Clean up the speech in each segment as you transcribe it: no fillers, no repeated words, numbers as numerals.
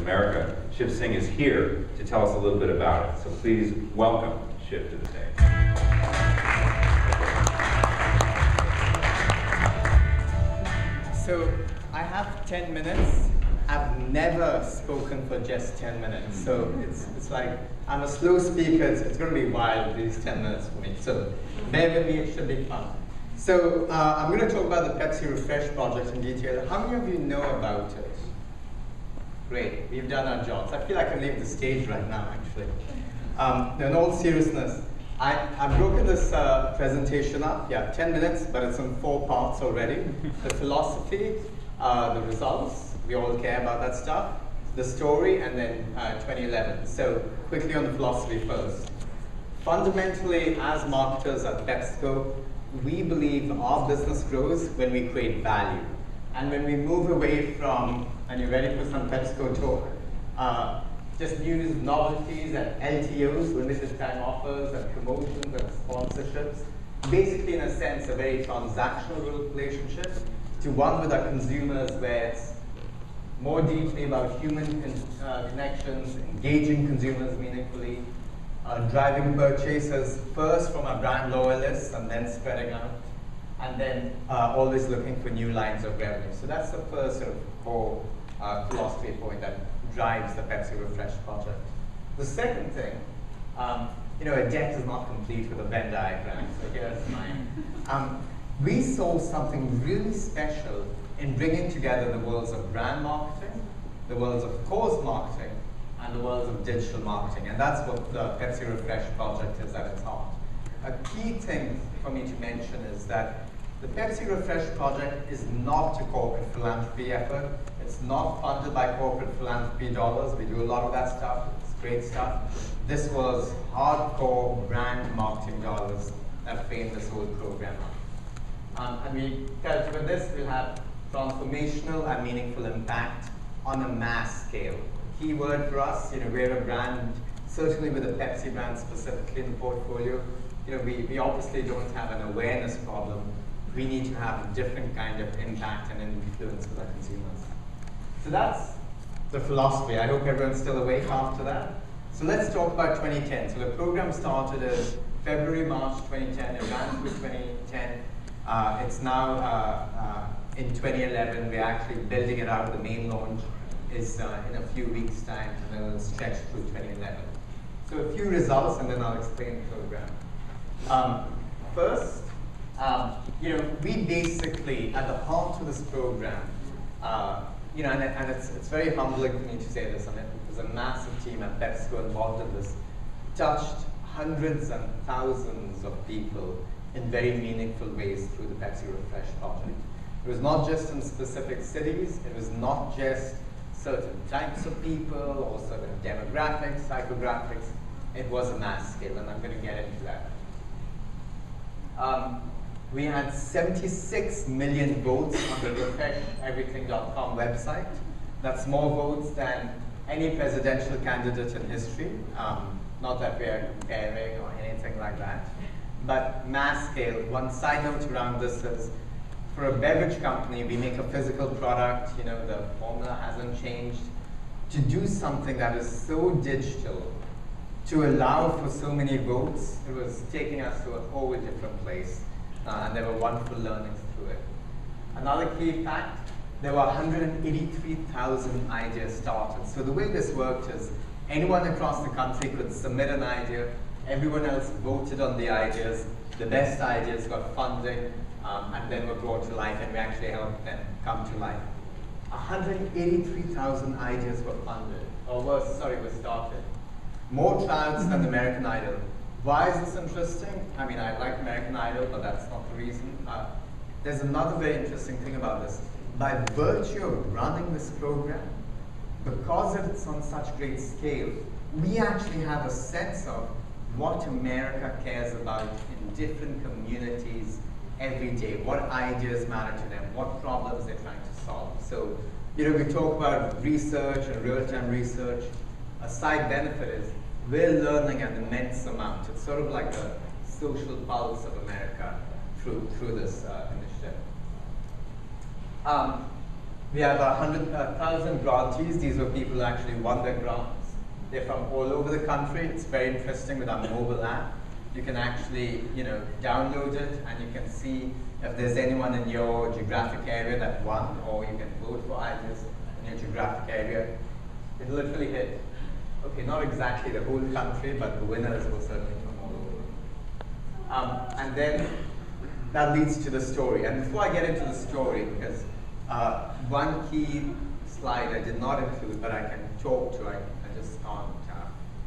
America. Shiv Singh is here to tell us a little bit about it. So please welcome Shiv to the stage. So I have 10 minutes. I've never spoken for just 10 minutes. So it's like, I'm a slow speaker. It's going to be wild, these 10 minutes for me. So bear with me, it should be fun. So I'm going to talk about the Pepsi Refresh project in detail. How many of you know about it? Great, we've done our jobs. I feel I can leave the stage right now, actually. In all seriousness, I've broken this presentation up. Yeah, 10 minutes, but it's in 4 parts already. The philosophy, the results, we all care about that stuff, the story, and then 2011. So quickly on the philosophy first. Fundamentally, as marketers at Pepsico, we believe our business grows when we create value. And when we move away from, and you're ready for some Pepsico talk, just news, novelties, and LTOs, limited time offers, and promotions, and sponsorships, basically in a sense a very transactional relationship, to one with our consumers where it's more deeply about human connections, engaging consumers meaningfully, driving purchases first from our brand loyalists and then spreading out, and then always looking for new lines of revenue. So that's the first sort of core philosophy point that drives the Pepsi Refresh project. The second thing, a deck is not complete with a Venn diagram, so here's mine. We saw something really special in bringing together the worlds of brand marketing, the worlds of cause marketing, and the worlds of digital marketing, and that's what the Pepsi Refresh project is at its heart. A key thing for me to mention is that the Pepsi Refresh project is not a corporate philanthropy effort. It's not funded by corporate philanthropy dollars. We do a lot of that stuff. It's great stuff. This was hardcore brand marketing dollars that framed this whole program up. And we felt with this, we'll have transformational and meaningful impact on a mass scale. Key word for us, we're a brand, certainly with a Pepsi brand specifically in the portfolio. We obviously don't have an awareness problem. We need to have a different kind of impact and influence with our consumers. So that's the philosophy. I hope everyone's still awake after that. So let's talk about 2010. So the program started in February, March 2010. It ran through 2010. It's now in 2011. We're actually building it out. The main launch is in a few weeks' time, and then it'll stretch through 2011. So a few results, and then I'll explain the program. First, we basically, at the heart of this program, and it's very humbling for me to say this, and there's a massive team at Pepsico involved in this, touched hundreds and thousands of people in very meaningful ways through the Pepsi Refresh project. It was not just in specific cities, it was not just certain types of people or certain demographics, psychographics. It was a mass scale, and I'm going to get into that. We had 76 million votes on the refresheverything.com website. That's more votes than any presidential candidate in history. Not that we're comparing or anything like that. But mass scale, one side note around this is, for a beverage company, we make a physical product, the formula hasn't changed. To do something that is so digital, to allow for so many votes, it was taking us to a whole different place. And there were wonderful learnings through it. Another key fact, there were 183,000 ideas started. So the way this worked is, anyone across the country could submit an idea, everyone else voted on the ideas, the best ideas got funding, and then were brought to life, and we actually helped them come to life. 183,000 ideas were funded, were started. More tryouts than American Idol. Why is this interesting? I mean, I like American Idol, but that's not the reason. There's another very interesting thing about this. By virtue of running this program, because it's on such great scale, we actually have a sense of what America cares about in different communities every day, what ideas matter to them, what problems they're trying to solve. So, we talk about research and real-time research. A side benefit is we're learning an immense amount. It's sort of like the social pulse of America through this initiative. We have 100,000 grantees. These were people who actually won their grants. They're from all over the country. It's very interesting with our mobile app. You can actually, download it, and you can see if there's anyone in your geographic area that won, or you can vote for ideas in your geographic area. It literally hit, okay, not exactly the whole country, but the winners will certainly come all over. And then that leads to the story. And before I get into the story, because one key slide I did not include, but I can talk to, I just can't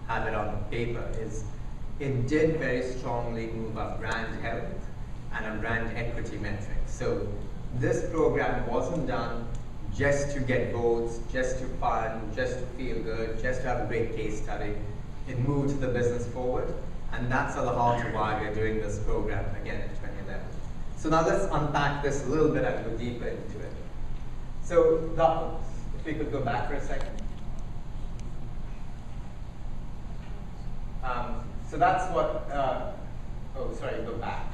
have it on paper, is it did very strongly move our brand health and our brand equity metrics. So this program wasn't done just to get votes, just to fund, just to feel good, just to have a great case study. It moved the business forward, and that's at the heart of why we're doing this program again in 2011. So now let's unpack this a little bit and go deeper into it. So Dockers, if we could go back for a second. So that's what, go back.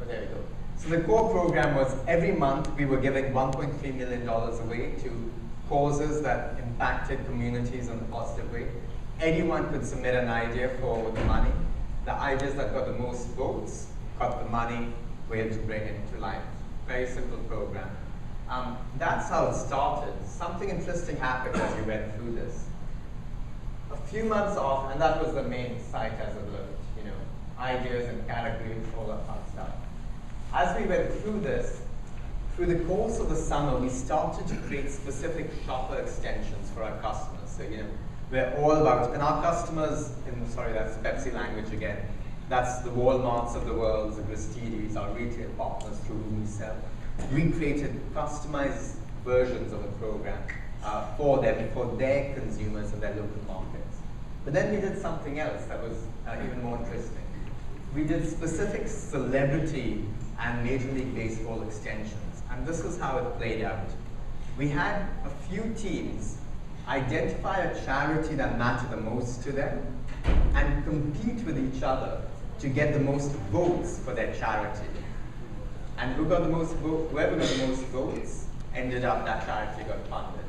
Oh, there you go. So the core program was every month we were giving $1.3 million away to causes that impacted communities in a positive way. Anyone could submit an idea for the money. The ideas that got the most votes got the money, we had to bring it to life. Very simple program. That's how it started. Something interesting happened as we went through this. A few months off, and that was the main site as it looked, ideas and categories, all that fun stuff. As we went through this, through the course of the summer, we started to create specific shopper extensions for our customers. So, we're all about, and our customers, that's Pepsi language again, that's the Walmarts of the world, the Gristidis, our retail partners through whom we sell. We created customized versions of a program for them, for their consumers in their local markets. But then we did something else that was even more interesting. We did specific celebrity and Major League Baseball extensions, and this is how it played out. We had a few teams identify a charity that mattered the most to them and compete with each other to get the most votes for their charity. And whoever got the most votes ended up, that charity got funded.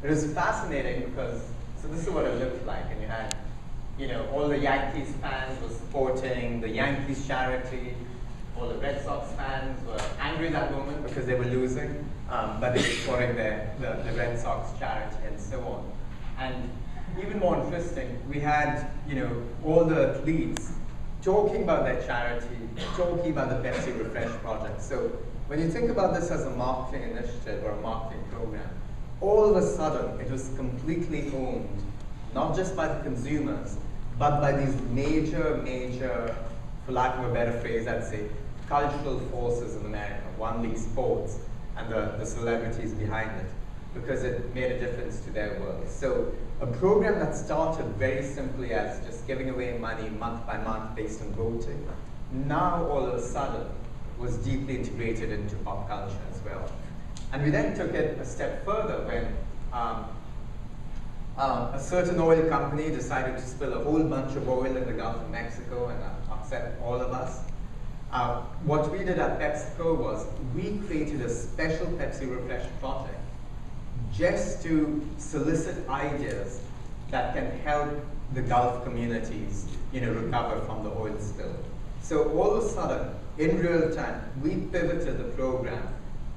It was fascinating because, so this is what it looked like, and you had, all the Yankees fans were supporting the Yankees charity, all the Red Sox fans were angry that moment because they were losing, but they were supporting the Red Sox charity and so on. And even more interesting, we had, all the athletes talking about their charity, talking about the Pepsi Refresh project. So when you think about this as a marketing initiative or a marketing program, all of a sudden it was completely owned, not just by the consumers, but by these major, for lack of a better phrase, I'd say, cultural forces in America, One League Sports, and the celebrities behind it, because it made a difference to their world. So a program that started very simply as just giving away money month by month based on voting, now all of a sudden was deeply integrated into pop culture as well. And we then took it a step further when a certain oil company decided to spill a whole bunch of oil in the Gulf of Mexico and upset all of us. What we did at PepsiCo was we created a special Pepsi Refresh project just to solicit ideas that can help the Gulf communities, recover from the oil spill. So all of a sudden, in real time, we pivoted the program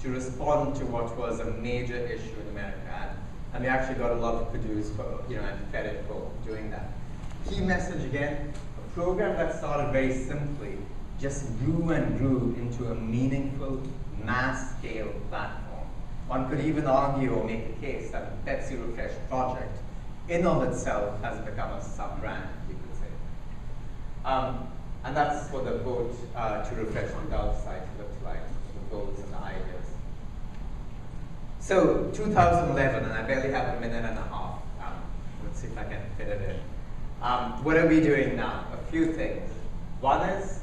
to respond to what was a major issue in America. And we actually got a lot of kudos for, and credit for doing that. Key message again, a program that started very simply just grew and grew into a meaningful, mass-scale platform. One could even argue or make a case that the Pepsi Refresh project, in of itself, has become a sub-brand, you could say. And that's what the vote to refresh the Gulf site looks like, the votes and the ideas. So 2011, and I barely have a minute and a half. Let's see if I can fit it in. What are we doing now? A few things. One is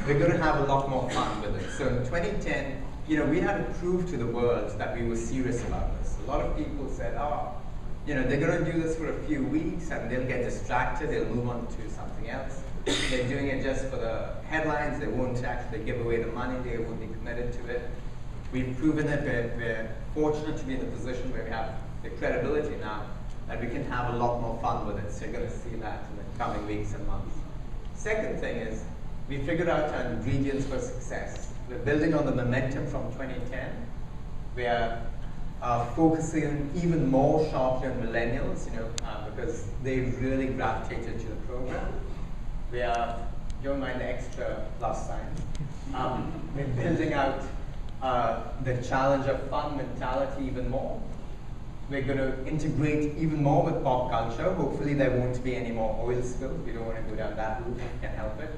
we're going to have a lot more fun with it. So in 2010, we had to prove to the world that we were serious about this. A lot of people said, they're going to do this for a few weeks and they'll get distracted, they'll move on to something else. They're doing it just for the headlines, they won't actually give away the money, they won't be committed to it. We've proven it. We're fortunate to be in the position where we have the credibility now that we can have a lot more fun with it. So you're going to see that in the coming weeks and months. Second thing is, we figured out our ingredients for success. We're building on the momentum from 2010. We are focusing even more sharply on millennials, because they've really gravitated to the program. We are, don't mind the extra plus sign. We're building out the challenge of fun mentality even more. We're going to integrate even more with pop culture. Hopefully there won't be any more oil spills. We don't want to go down that route. We can't help it.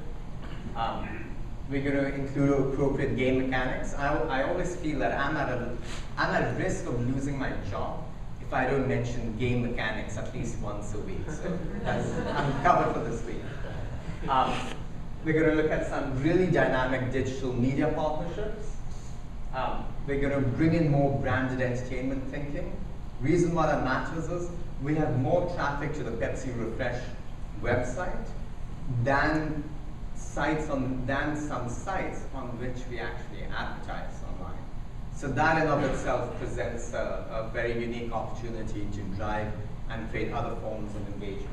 We're going to include appropriate game mechanics. I always feel that I'm at risk of losing my job if I don't mention game mechanics at least once a week. So I'm covered for this week. We're going to look at some really dynamic digital media partnerships. We're going to bring in more branded entertainment thinking. Reason why that matters is we have more traffic to the Pepsi Refresh website than some sites on which we actually advertise online. So that in of itself presents a very unique opportunity to drive and create other forms of engagement.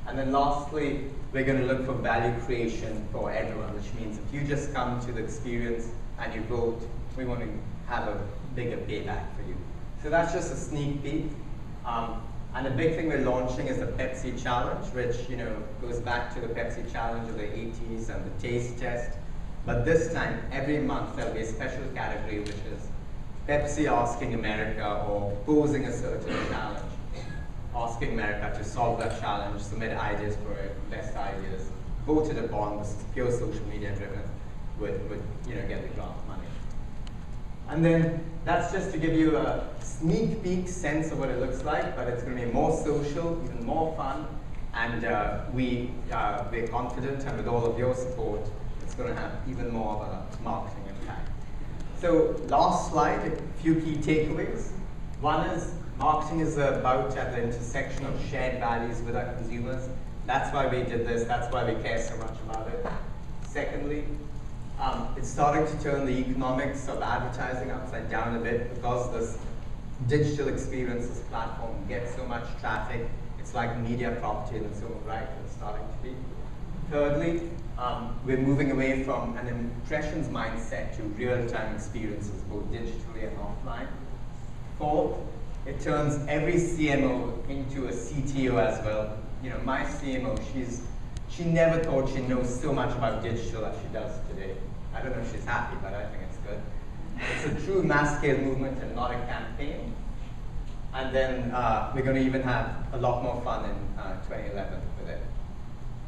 And then lastly, we're going to look for value creation for everyone, which means if you just come to the experience and you vote, we want to have a bigger payback for you. So that's just a sneak peek. And the big thing we're launching is the Pepsi Challenge, which goes back to the Pepsi Challenge of the 80s and the taste test. But this time, every month, there'll be a special category, which is Pepsi asking America or posing a certain challenge. Asking America to solve that challenge, submit ideas for it, best ideas, voted upon, this is pure social media driven, would get the grant money. And then that's just to give you a sneak peek sense of what it looks like, but it's going to be more social, even more fun, and we're confident, and with all of your support, it's going to have even more of a marketing impact. So last slide, a few key takeaways. One is marketing is about at the intersection of shared values with our consumers. That's why we did this, that's why we care so much about it. Secondly, it's starting to turn the economics of advertising upside down a bit because this digital experiences platform gets so much traffic. It's like media property in its own right, it's starting to be. Thirdly, we're moving away from an impressions mindset to real-time experiences, both digitally and offline. Fourth, it turns every CMO into a CTO as well. My CMO, she never thought she knows so much about digital as she does today. I don't know if she's happy, but I think it's good. It's a true mass-scale movement and not a campaign. And then we're going to even have a lot more fun in 2011 with it.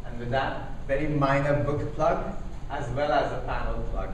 And with that, very minor book plug, as well as a panel plug.